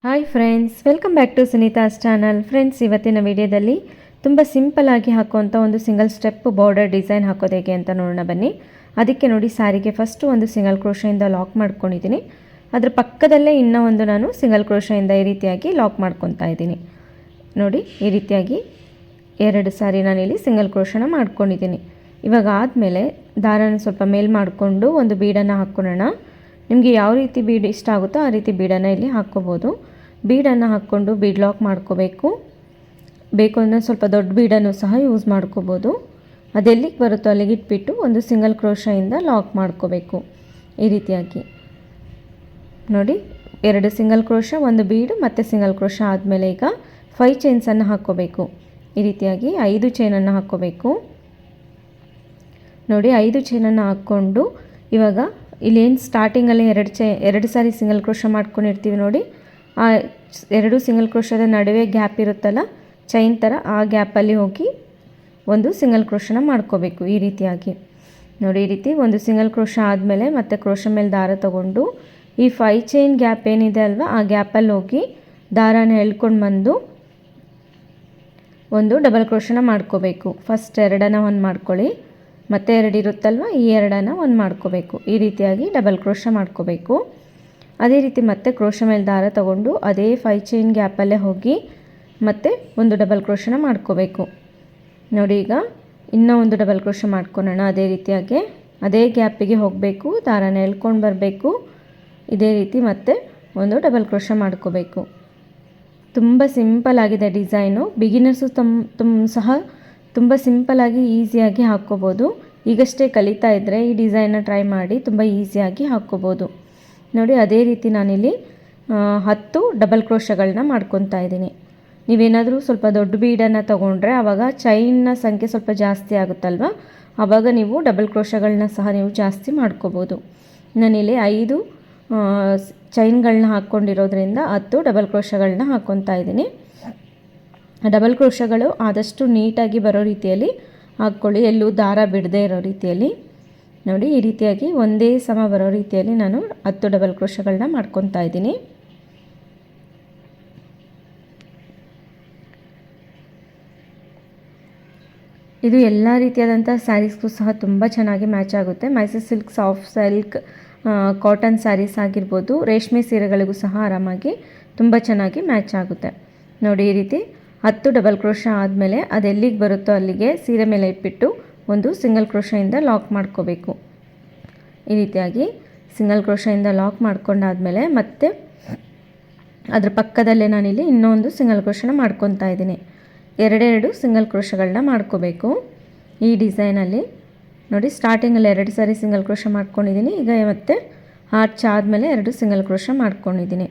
Hi friends, welcome back to Sunita's channel. Friends, ಇವತ್ತಿನ ವಿಡಿಯೋದಲ್ಲಿ ತುಂಬ ಸಿಂಪಲ್ ಆಗಿ ಹಾಕುವಂಥ ಒಂದು ಸಿಂಗಲ್ ಸ್ಟೆಪ್ ಬಾರ್ಡರ್ ಡಿಸೈನ್ ಹಾಕೋದು ಹೇಗೆ ಅಂತ ನೋಡೋಣ ಬನ್ನಿ. ಅದಕ್ಕೆ ನೋಡಿ, ಸಾರಿಗೆ ಫಸ್ಟು ಒಂದು ಸಿಂಗಲ್ ಕ್ರೋಶೆಯಿಂದ ಲಾಕ್ ಮಾಡ್ಕೊಂಡಿದ್ದೀನಿ. ಅದರ ಪಕ್ಕದಲ್ಲೇ ಇನ್ನೂ ಒಂದು ನಾನು ಸಿಂಗಲ್ ಕ್ರೋಶೆಯಿಂದ ಈ ರೀತಿಯಾಗಿ ಲಾಕ್ ಮಾಡ್ಕೊತಾ ಇದ್ದೀನಿ. ನೋಡಿ, ಈ ರೀತಿಯಾಗಿ 2 ಸಾರಿ ನಾನಿಲ್ಲಿ ಸಿಂಗಲ್ ಕ್ರೋಶನ ಮಾಡ್ಕೊಂಡಿದ್ದೀನಿ. ಇವಾಗ ಆದಮೇಲೆ ದಾರನ ಸ್ವಲ್ಪ ಮೇಲ್ ಮಾಡಿಕೊಂಡು ಒಂದು ಬೀಡನ್ನು ಹಾಕ್ಕೊಳ್ಳೋಣ. ನಿಮಗೆ ಯಾವ ರೀತಿ ಬೀಡ್ ಇಷ್ಟ ಆಗುತ್ತೋ ಆ ರೀತಿ ಬೀಡನ್ನು ಇಲ್ಲಿ ಹಾಕ್ಕೋಬೋದು. ಬೀಡನ್ನು ಹಾಕ್ಕೊಂಡು ಬೀಡ್ ಲಾಕ್ ಮಾಡ್ಕೋಬೇಕು. ಬೇಕು ಅಂದರೆ ಸ್ವಲ್ಪ ದೊಡ್ಡ ಬೀಡನ್ನು ಸಹ ಯೂಸ್ ಮಾಡ್ಕೋಬೋದು. ಅದೆಲ್ಲಿಗೆ ಬರುತ್ತೋ ಅಲ್ಲಿಗೆ ಇಟ್ಬಿಟ್ಟು ಒಂದು ಸಿಂಗಲ್ ಕ್ರೋಶೆಯಿಂದ ಲಾಕ್ ಮಾಡ್ಕೋಬೇಕು. ಈ ರೀತಿಯಾಗಿ ನೋಡಿ, 2 ಸಿಂಗಲ್ ಕ್ರೋಶ, ಒಂದು ಬೀಡು ಮತ್ತು ಸಿಂಗಲ್ ಕ್ರೋಶ ಆದಮೇಲೆ ಈಗ 5 ಚೈನ್ಸನ್ನು ಹಾಕ್ಕೋಬೇಕು. ಈ ರೀತಿಯಾಗಿ 5 ಚೈನನ್ನು ಹಾಕ್ಕೋಬೇಕು. ನೋಡಿ, 5 ಚೈನನ್ನು ಹಾಕ್ಕೊಂಡು ಇವಾಗ ಇಲ್ಲೇನು ಸ್ಟಾರ್ಟಿಂಗಲ್ಲಿ 2 ಸಾರಿ ಸಿಂಗಲ್ ಕ್ರೋಶ ಮಾಡ್ಕೊಂಡಿರ್ತೀವಿ ನೋಡಿ, ಆ 2 ಸಿಂಗಲ್ ಕ್ರೋಶದ ನಡುವೆ ಗ್ಯಾಪ್ ಇರುತ್ತಲ್ಲ, ಚೈನ್ ಥರ, ಆ ಗ್ಯಾಪಲ್ಲಿ ಹೋಗಿ ಒಂದು ಸಿಂಗಲ್ ಕ್ರೋಶನ ಮಾಡ್ಕೋಬೇಕು. ಈ ರೀತಿಯಾಗಿ ನೋಡಿ, ಈ ರೀತಿ ಒಂದು ಸಿಂಗಲ್ ಕ್ರೋಶ ಆದಮೇಲೆ ಮತ್ತೆ ಕ್ರೋಶ ಮೇಲೆ ದಾರ ತಗೊಂಡು ಈ 5 ಚೈನ್ ಗ್ಯಾಪ್ ಏನಿದೆ ಅಲ್ವಾ, ಆ ಗ್ಯಾಪಲ್ಲಿ ಹೋಗಿ ದಾರನ ಎಳ್ಕೊಂಡು ಬಂದು ಒಂದು ಡಬಲ್ ಕ್ರೋಶನ ಮಾಡ್ಕೋಬೇಕು. ಫಸ್ಟ್ 2 ಒಂದು ಮಾಡ್ಕೊಳ್ಳಿ, ಮತ್ತೆ 2 ಇರುತ್ತಲ್ವ, ಈ 2 ಒಂದು ಮಾಡ್ಕೋಬೇಕು. ಈ ರೀತಿಯಾಗಿ ಡಬಲ್ ಕ್ರೋಶ ಮಾಡ್ಕೋಬೇಕು. ಅದೇ ರೀತಿ ಮತ್ತೆ ಕ್ರೋಶ ಮೇಲೆ ದಾರ ತಗೊಂಡು ಅದೇ 5 ಚೈನ್ ಗ್ಯಾಪಲ್ಲೇ ಹೋಗಿ ಮತ್ತೆ ಒಂದು ಡಬಲ್ ಕ್ರೋಶನ ಮಾಡ್ಕೋಬೇಕು. ನೋಡಿ, ಈಗ ಇನ್ನೂ ಒಂದು ಡಬಲ್ ಕ್ರೋಶ ಮಾಡ್ಕೊಳ್ಳೋಣ. ಅದೇ ರೀತಿಯಾಗಿ ಅದೇ ಗ್ಯಾಪಿಗೆ ಹೋಗಬೇಕು, ದಾರನ ಎಳ್ಕೊಂಡು ಬರಬೇಕು. ಇದೇ ರೀತಿ ಮತ್ತೆ ಒಂದು ಡಬಲ್ ಕ್ರೋಶ ಮಾಡ್ಕೋಬೇಕು. ತುಂಬ ಸಿಂಪಲ್ ಆಗಿದೆ ಡಿಸೈನು. ಬಿಗಿನರ್ಸು ಸಹ ತುಂಬ ಸಿಂಪಲ್ಲಾಗಿ ಈಸಿಯಾಗಿ ಹಾಕ್ಕೋಬೋದು. ಈಗಷ್ಟೇ ಕಲಿತಾ ಇದ್ದರೆ ಈ ಡಿಸೈನ್ನ ಟ್ರೈ ಮಾಡಿ, ತುಂಬ ಈಸಿಯಾಗಿ ಹಾಕ್ಕೋಬೋದು. ನೋಡಿ, ಅದೇ ರೀತಿ ನಾನಿಲ್ಲಿ 10 ಡಬಲ್ ಕ್ರೋಶಗಳನ್ನ ಮಾಡ್ಕೊತಾ ಇದ್ದೀನಿ. ನೀವೇನಾದರೂ ಸ್ವಲ್ಪ ದೊಡ್ಡ ಬೀಡನ್ನು ತೊಗೊಂಡ್ರೆ ಆವಾಗ ಚೈನ್ನ ಸಂಖ್ಯೆ ಸ್ವಲ್ಪ ಜಾಸ್ತಿ ಆಗುತ್ತಲ್ವ, ಆವಾಗ ನೀವು ಡಬಲ್ ಕ್ರೋಶಗಳನ್ನ ಸಹ ನೀವು ಜಾಸ್ತಿ ಮಾಡ್ಕೋಬೋದು. ನಾನಿಲ್ಲಿ 5 ಚೈನ್ಗಳನ್ನ ಹಾಕ್ಕೊಂಡಿರೋದ್ರಿಂದ 10 ಡಬಲ್ ಕ್ರೋಶಗಳನ್ನ ಹಾಕ್ಕೊತಾ ಇದ್ದೀನಿ. ಡಬಲ್ ಕ್ರೋಶಗಳು ಆದಷ್ಟು ನೀಟಾಗಿ ಬರೋ ರೀತಿಯಲ್ಲಿ ಹಾಕ್ಕೊಳ್ಳಿ, ಎಲ್ಲೂ ದಾರ ಬಿಡದೇ ಇರೋ ರೀತಿಯಲ್ಲಿ. ನೋಡಿ, ಈ ರೀತಿಯಾಗಿ ಒಂದೇ ಸಮ ಬರೋ ರೀತಿಯಲ್ಲಿ ನಾನು 10 ಡಬಲ್ ಕ್ರೋಶಗಳನ್ನ ಮಾಡ್ಕೊತಾ ಇದ್ದೀನಿ. ಇದು ಎಲ್ಲ ರೀತಿಯಾದಂಥ ಸ್ಯಾರೀಸ್ಗೂ ಸಹ ತುಂಬ ಚೆನ್ನಾಗಿ ಮ್ಯಾಚ್ ಆಗುತ್ತೆ. Mysuru silk, soft silk, cotton sarees ಆಗಿರ್ಬೋದು, ರೇಷ್ಮೆ ಸೀರೆಗಳಿಗೂ ಸಹ ಆರಾಮಾಗಿ ತುಂಬ ಚೆನ್ನಾಗಿ ಮ್ಯಾಚ್ ಆಗುತ್ತೆ. ನೋಡಿ, ಈ ರೀತಿ 10 ಡಬಲ್ ಕ್ರೋಶ ಆದಮೇಲೆ ಅದೆಲ್ಲಿಗೆ ಬರುತ್ತೋ ಅಲ್ಲಿಗೆ ಸೀರೆ ಮೇಲೆ ಇಟ್ಬಿಟ್ಟು ಒಂದು ಸಿಂಗಲ್ ಕ್ರೋಶೆಯಿಂದ ಲಾಕ್ ಮಾಡ್ಕೋಬೇಕು. ಈ ರೀತಿಯಾಗಿ ಸಿಂಗಲ್ ಕ್ರೋಶೆಯಿಂದ ಲಾಕ್ ಮಾಡ್ಕೊಂಡಾದಮೇಲೆ ಮತ್ತೆ ಅದ್ರ ಪಕ್ಕದಲ್ಲೇ ನಾನಿಲ್ಲಿ ಇನ್ನೊಂದು ಸಿಂಗಲ್ ಕ್ರೋಶನ ಮಾಡ್ಕೊತಾ ಇದ್ದೀನಿ. 2 ಸಿಂಗಲ್ ಕ್ರೋಶಗಳನ್ನ ಮಾಡ್ಕೋಬೇಕು. ಈ ಡಿಸೈನಲ್ಲಿ ನೋಡಿ, ಸ್ಟಾರ್ಟಿಂಗಲ್ಲಿ 2 ಸಾರಿ ಸಿಂಗಲ್ ಕ್ರೋಶ ಮಾಡ್ಕೊಂಡಿದ್ದೀನಿ. ಈಗ ಮತ್ತೆ ಆರ್ಚ್ ಆದಮೇಲೆ 2 ಸಿಂಗಲ್ ಕ್ರೋಶ ಮಾಡ್ಕೊಂಡಿದ್ದೀನಿ.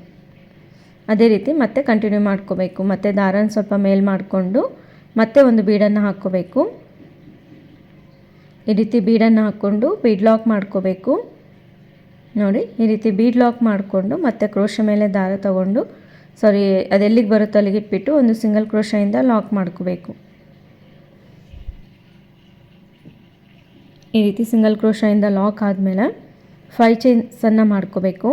ಅದೇ ರೀತಿ ಮತ್ತೆ ಕಂಟಿನ್ಯೂ ಮಾಡ್ಕೋಬೇಕು. ಮತ್ತೆ ದಾರನ ಸ್ವಲ್ಪ ಮೇಲ್ ಮಾಡಿಕೊಂಡು ಮತ್ತೆ ಒಂದು ಬೀಡನ್ನು ಹಾಕ್ಕೋಬೇಕು. ಈ ರೀತಿ ಬೀಡನ್ನು ಹಾಕ್ಕೊಂಡು ಬೀಡ್ ಲಾಕ್ ಮಾಡ್ಕೋಬೇಕು. ನೋಡಿ, ಈ ರೀತಿ ಬೀಡ್ ಲಾಕ್ ಮಾಡಿಕೊಂಡು ಮತ್ತೆ ಕ್ರೋಶ ಮೇಲೆ ದಾರ ತಗೊಂಡು ಅದೆಲ್ಲಿಗೆ ಬರುತ್ತೋ ಅಲ್ಲಿಗೆ ಇಟ್ಬಿಟ್ಟು ಒಂದು ಸಿಂಗಲ್ ಕ್ರೋಶೆಯಿಂದ ಲಾಕ್ ಮಾಡ್ಕೋಬೇಕು. ಈ ರೀತಿ ಸಿಂಗಲ್ ಕ್ರೋಶೆಯಿಂದ ಲಾಕ್ ಆದಮೇಲೆ 5 ಚೈನ್ಸನ್ನು ಮಾಡ್ಕೋಬೇಕು.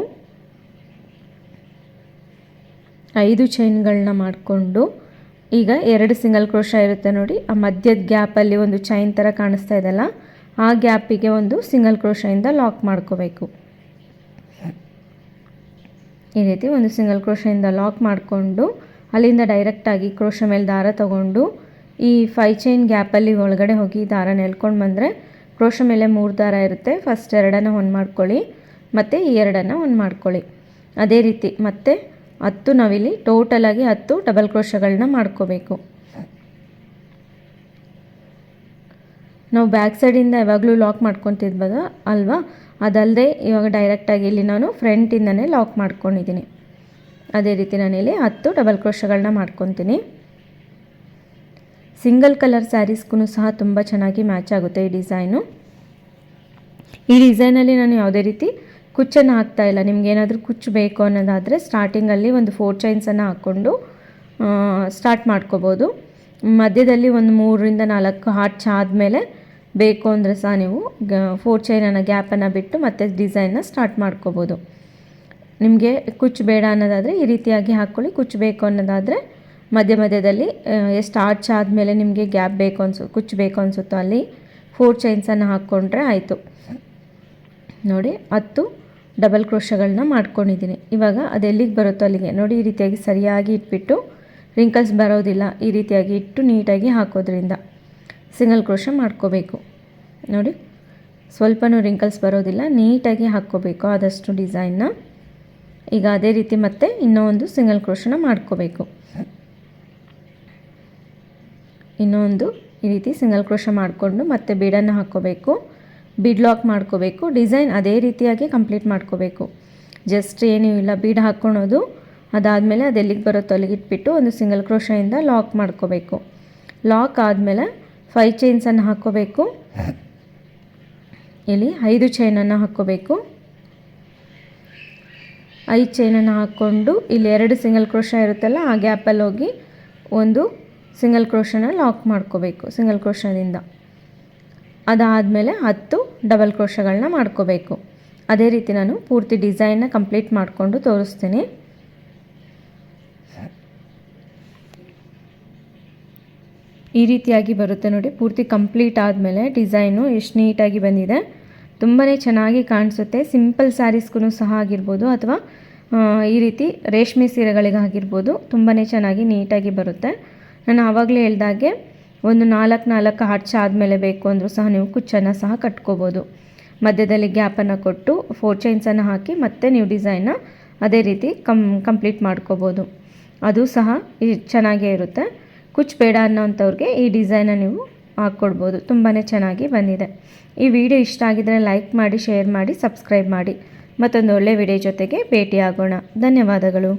5 ಚೈನ್ಗಳನ್ನ ಮಾಡಿಕೊಂಡು ಈಗ 2 ಸಿಂಗಲ್ ಕ್ರೋಶ ಇರುತ್ತೆ ನೋಡಿ, ಆ ಮಧ್ಯದ ಗ್ಯಾಪಲ್ಲಿ ಒಂದು ಚೈನ್ ಥರ ಕಾಣಿಸ್ತಾ ಇದೆಯಲ್ಲ, ಆ ಗ್ಯಾಪಿಗೆ ಒಂದು ಸಿಂಗಲ್ ಕ್ರೋಶೆಯಿಂದ ಲಾಕ್ ಮಾಡ್ಕೋಬೇಕು. ಈ ರೀತಿ ಒಂದು ಸಿಂಗಲ್ ಕ್ರೋಶೆಯಿಂದ ಲಾಕ್ ಮಾಡಿಕೊಂಡು ಅಲ್ಲಿಂದ ಡೈರೆಕ್ಟಾಗಿ ಕ್ರೋಶ ಮೇಲೆ ದಾರ ತಗೊಂಡು ಈ 5 ಚೈನ್ ಗ್ಯಾಪಲ್ಲಿ ಒಳಗಡೆ ಹೋಗಿ ದಾರನ ಎಳ್ಕೊಂಡು ಬಂದರೆ ಕ್ರೋಶ ಮೇಲೆ 3 ದಾರ ಇರುತ್ತೆ. ಫಸ್ಟ್ 2 ಒಂದು ಮಾಡ್ಕೊಳ್ಳಿ, ಮತ್ತು ಈ 2 ಒಂದು ಮಾಡ್ಕೊಳ್ಳಿ. ಅದೇ ರೀತಿ ಮತ್ತೆ 10 ನಾವಿಲ್ಲಿ ಟೋಟಲಾಗಿ 10 ಡಬಲ್ ಕ್ರೋಶಗಳನ್ನ ಮಾಡ್ಕೋಬೇಕು. ನಾವು ಬ್ಯಾಕ್ ಸೈಡಿಂದ ಯಾವಾಗಲೂ ಲಾಕ್ ಮಾಡ್ಕೊತಿದ್ವಲ್ಲ ಅಲ್ವಾ, ಅದಲ್ಲದೆ ಇವಾಗ ಡೈರೆಕ್ಟಾಗಿ ಇಲ್ಲಿ ನಾನು ಫ್ರಂಟಿಂದನೇ ಲಾಕ್ ಮಾಡ್ಕೊಂಡಿದ್ದೀನಿ. ಅದೇ ರೀತಿ ನಾನಿಲ್ಲಿ 10 ಡಬಲ್ ಕ್ರೋಶಗಳನ್ನ ಮಾಡ್ಕೊತೀನಿ. ಸಿಂಗಲ್ ಕಲರ್ ಸ್ಯಾರೀಸ್ಗೂ ಸಹ ತುಂಬ ಚೆನ್ನಾಗಿ ಮ್ಯಾಚ್ ಆಗುತ್ತೆ ಈ ಡಿಸೈನು. ಈ ಡಿಸೈನಲ್ಲಿ ನಾನು ಯಾವುದೇ ರೀತಿ ಕುಚ್ಚನ್ನು ಹಾಕ್ತಾಯಿಲ್ಲ. ನಿಮ್ಗೇನಾದರೂ ಕುಚ್ಚು ಬೇಕು ಅನ್ನೋದಾದರೆ ಸ್ಟಾರ್ಟಿಂಗಲ್ಲಿ ಒಂದು 4 ಚೈನ್ಸನ್ನು ಹಾಕ್ಕೊಂಡು ಸ್ಟಾರ್ಟ್ ಮಾಡ್ಕೋಬೋದು. ಮಧ್ಯದಲ್ಲಿ ಒಂದು 3ರಿಂದ 4 ಹಾರ್ಚ್ ಆದಮೇಲೆ ಬೇಕು ಅಂದರೆ ಸಹ ನೀವು 4 ಚೈನನ್ನು ಗ್ಯಾಪನ್ನು ಬಿಟ್ಟು ಮತ್ತೆ ಡಿಸೈನ್ನ ಸ್ಟಾರ್ಟ್ ಮಾಡ್ಕೋಬೋದು. ನಿಮಗೆ ಕುಚ್ಚು ಬೇಡ ಅನ್ನೋದಾದರೆ ಈ ರೀತಿಯಾಗಿ ಹಾಕ್ಕೊಳ್ಳಿ. ಕುಚ್ಚು ಬೇಕು ಅನ್ನೋದಾದರೆ ಮಧ್ಯದಲ್ಲಿ ಎಷ್ಟು ಆರ್ಚ್ ಆದಮೇಲೆ ನಿಮಗೆ ಗ್ಯಾಪ್ ಬೇಕು ಕುಚ್ಚು ಬೇಕು ಅನಿಸುತ್ತೋ ಅಲ್ಲಿ 4 ಚೈನ್ಸನ್ನು ಹಾಕ್ಕೊಂಡ್ರೆ ಆಯಿತು. ನೋಡಿ 10 ಡಬಲ್ ಕ್ರೋಶಗಳನ್ನ ಮಾಡ್ಕೊಂಡಿದ್ದೀನಿ. ಇವಾಗ ಅದೆಲ್ಲಿಗೆ ಬರುತ್ತೋ ಅಲ್ಲಿಗೆ ನೋಡಿ ಈ ರೀತಿಯಾಗಿ ಸರಿಯಾಗಿ ಇಟ್ಬಿಟ್ಟು ರಿಂಕಲ್ಸ್ ಬರೋದಿಲ್ಲ, ಈ ರೀತಿಯಾಗಿ ಇಟ್ಟು ನೀಟಾಗಿ ಹಾಕೋದ್ರಿಂದ ಸಿಂಗಲ್ ಕ್ರೋಶ ಮಾಡ್ಕೋಬೇಕು. ನೋಡಿ ಸ್ವಲ್ಪನೂ ರಿಂಕಲ್ಸ್ ಬರೋದಿಲ್ಲ, ನೀಟಾಗಿ ಹಾಕ್ಕೋಬೇಕು ಆದಷ್ಟು ಡಿಸೈನ್ನ. ಈಗ ಅದೇ ರೀತಿ ಮತ್ತೆ ಇನ್ನೂ ಒಂದು ಸಿಂಗಲ್ ಕ್ರೋಶನ ಮಾಡ್ಕೋಬೇಕು. ಇನ್ನೊಂದು ಈ ರೀತಿ ಸಿಂಗಲ್ ಕ್ರೋಶ ಮಾಡಿಕೊಂಡು ಮತ್ತೆ ಬೀಡನ್ನು ಹಾಕ್ಕೋಬೇಕು, ಬೀಡ್ ಲಾಕ್ ಮಾಡ್ಕೋಬೇಕು. ಡಿಸೈನ್ ಅದೇ ರೀತಿಯಾಗಿ ಕಂಪ್ಲೀಟ್ ಮಾಡ್ಕೋಬೇಕು. ಜಸ್ಟ್ ಏನೂ ಇಲ್ಲ, ಬೀಡ್ ಹಾಕ್ಕೊಳೋದು, ಅದಾದಮೇಲೆ ಅದೆಲ್ಲಿಗೆ ಬರುತ್ತೋ ಅಲ್ಲಿಗೆ ಇಟ್ಬಿಟ್ಟು ಒಂದು ಸಿಂಗಲ್ ಕ್ರೋಶದಿಂದ ಲಾಕ್ ಮಾಡ್ಕೋಬೇಕು. ಲಾಕ್ ಆದಮೇಲೆ 5 ಚೈನ್ಸನ್ನು ಹಾಕ್ಕೋಬೇಕು. ಇಲ್ಲಿ 5 ಚೈನನ್ನು ಹಾಕ್ಕೋಬೇಕು. 5 ಚೈನನ್ನು ಹಾಕ್ಕೊಂಡು ಇಲ್ಲಿ 2 ಸಿಂಗಲ್ ಕ್ರೋಶ ಇರುತ್ತಲ್ಲ ಆ ಗ್ಯಾಪಲ್ಲಿ ಹೋಗಿ ಒಂದು ಸಿಂಗಲ್ ಕ್ರೋಶನ ಲಾಕ್ ಮಾಡ್ಕೋಬೇಕು ಸಿಂಗಲ್ ಕ್ರೋಶದಿಂದ. ಅದಾದಮೇಲೆ 10 ಡಬಲ್ ಕ್ರೋಶಗಳನ್ನ ಮಾಡ್ಕೋಬೇಕು. ಅದೇ ರೀತಿ ನಾನು ಪೂರ್ತಿ ಡಿಸೈನ್ನ ಕಂಪ್ಲೀಟ್ ಮಾಡಿಕೊಂಡು ತೋರಿಸ್ತೀನಿ. ಈ ರೀತಿಯಾಗಿ ಬರುತ್ತೆ ನೋಡಿ. ಪೂರ್ತಿ ಕಂಪ್ಲೀಟ್ ಆದಮೇಲೆ ಡಿಸೈನು ಎಷ್ಟು ನೀಟಾಗಿ ಬಂದಿದೆ, ತುಂಬಾ ಚೆನ್ನಾಗಿ ಕಾಣಿಸುತ್ತೆ. ಸಿಂಪಲ್ ಸ್ಯಾರೀಸ್ಗೂ ಸಹ ಆಗಿರ್ಬೋದು ಅಥವಾ ಈ ರೀತಿ ರೇಷ್ಮೆ ಸೀರೆಗಳಿಗಾಗಿರ್ಬೋದು ತುಂಬಾ ಚೆನ್ನಾಗಿ ನೀಟಾಗಿ ಬರುತ್ತೆ. ನಾನು ಆವಾಗಲೇ ಹೇಳ್ದಾಗೆ ಒಂದು 4 ಆರ್ಚ್ ಆದಮೇಲೆ ಬೇಕು ಅಂದರೂ ಸಹ ನೀವು ಕುಚ್ಚನ್ನು ಸಹ ಕಟ್ಕೋಬೋದು. ಮಧ್ಯದಲ್ಲಿ ಗ್ಯಾಪನ್ನು ಕೊಟ್ಟು 4 ಚೈನ್ಸನ್ನು ಹಾಕಿ ಮತ್ತೆ ನೀವು ಡಿಸೈನ್ನ ಅದೇ ರೀತಿ ಕಂಪ್ಲೀಟ್ ಮಾಡ್ಕೋಬೋದು. ಅದು ಸಹ ಚೆನ್ನಾಗೇ ಇರುತ್ತೆ. ಕುಚ್ಚು ಬೇಡ ಅನ್ನೋಂಥವ್ರಿಗೆ ಈ ಡಿಸೈನ ನೀವು ಹಾಕ್ಕೊಡ್ಬೋದು. ತುಂಬಾ ಚೆನ್ನಾಗಿ ಬಂದಿದೆ. ಈ ವಿಡಿಯೋ ಇಷ್ಟ ಆಗಿದ್ದರೆ ಲೈಕ್ ಮಾಡಿ, ಶೇರ್ ಮಾಡಿ, ಸಬ್ಸ್ಕ್ರೈಬ್ ಮಾಡಿ. ಮತ್ತೊಂದು ಒಳ್ಳೆಯ ವಿಡಿಯೋ ಜೊತೆಗೆ ಭೇಟಿಯಾಗೋಣ. ಧನ್ಯವಾದಗಳು.